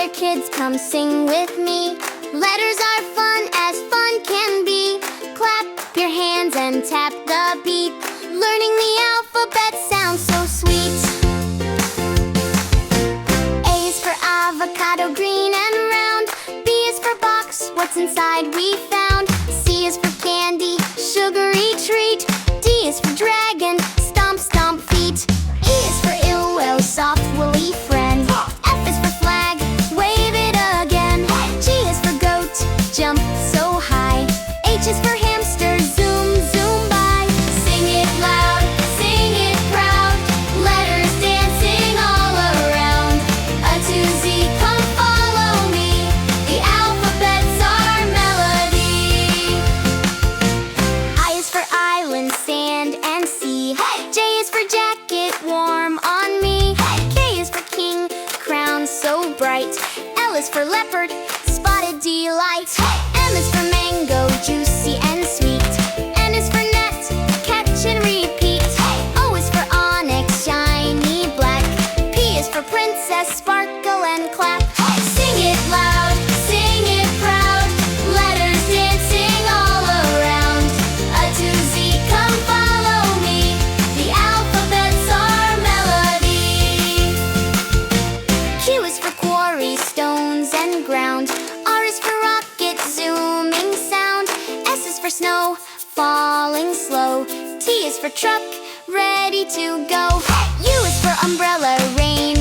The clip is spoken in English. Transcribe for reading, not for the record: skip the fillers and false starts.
Toddler kids, come sing with me. Letters are fun as fun can be. Clap your hands and tap the beat. Learning the alphabet sounds so sweet. A is for avocado, green and round. B is for box, what's inside we found. C is for candy, sugary treat. D is for dragon, stomp stomp feet. E is for illo, soft woolly friend. F is for flag, wave it again. G is for goat, jump so high. H is for hamster, zoom zoom by. Sing it loud, sing it proud. Letters dancing all around. A to Z, come follow me. The alphabet's our melody. I is for island, sand and sea. J is for jacket, warm on me. K is for king, crown so bright. L is for leopard, spotted delight. M is for mango, juicy and sweet. N is for net, catch and repeat. O is for onyx, shiny black. P is for princess, sparkle and clap. Sing it loud, sing it proud. Letters dancing all around. A to Z, come follow me. The alphabet's our melody. Q is for quarry, stones and ground. R is for rocket, zooming sound. S is for snow, falling slow. T is for truck, ready to go. U is for umbrella, rain